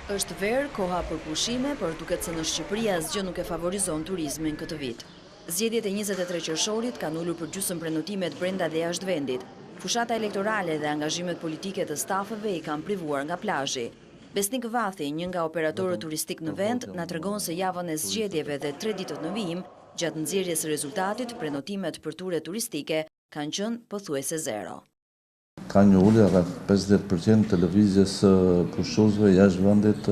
Është verë koha për pushime, por duket se në Shqipëri asgjë nuk e favorizon turizmin këtë vit. Zgjedhjet e 23 qershorit kanë ulur për gjysmë prenotimet brenda dhe jashtë vendit. Fushata elektorale dhe angazhimet politike të stafëve i kanë privuar nga plazhi. Besnik Vathi, një nga operatorët turistik në vend, na tregon se javën e zgjedhjeve dhe 3 ditët në vijim, gjatë nxjerrjes së rezultatit, prenotimet për ture turistike kanë qenë pothuajse zero. Ka një ullje rreth 50% të lëvizjes pushuesve jashtë vendit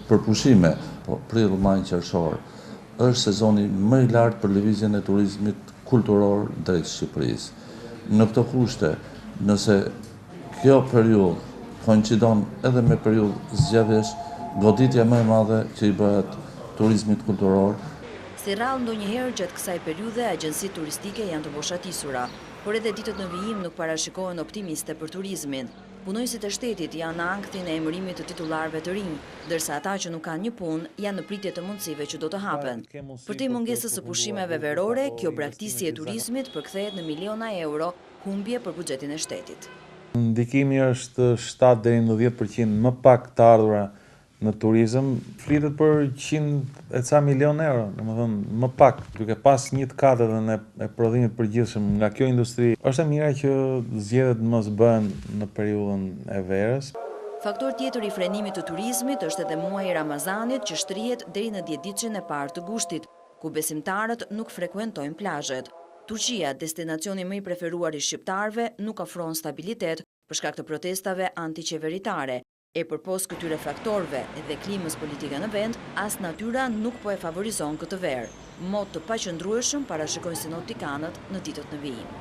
për pushime. Po prill, maj, qershor është sezoni më i lartë për lëvizjen e turizmit kulturor drejt Shqipërisë. Në këto kushte, nëse kjo periudhë koincidon edhe me periudhë zgjedhjesh, goditja më e madhe që i bëhet turizmit kulturor. Si rrallë ndonjëherë gjatë kësaj periudhe, agjensitë turistike janë të boshatisura, por edhe ditët në vijim nuk parashikohen optimiste për turizmin. Punojësit e shtetit janë në ankthjen e emërimit të titullarëve të rinj, ndërsa ata që nuk kanë një punë janë në pritje të mundësive që do të hapen. Përtej mungesës së pushimeve verore, kjo braktisje e turizmit përkthehet në miliona euro humbje për buxhetin e shtetit. Ndikimi është 7 deri në 10% më pak të ardhura në turizëm, flitet për 100 e ca milion euro, domethënë më pak, duke pas 1/4 e prodhimit përgjithshëm nga kjo industri. Është e mira që zgjedhjet mos bëhen në periudhën e verës. Faktor tjetër i frenimit të turizmit është edhe muaji i Ramazanit, që shtrihet deri në 10 e parë të gushtit, ku besimtarët nuk frekuentojnë plazhet. Turqia, destinacioni më i preferuar i shqiptarëve, nuk ofron stabilitet për shkak të protestave antiqeveritare. E përpos këtyre faktorëve dhe klimës politike në vend, as natyra nuk po e favorizon këtë verë. Mod të paqëndrueshëm parashikojnë sinoptikanët në ditët në vijim.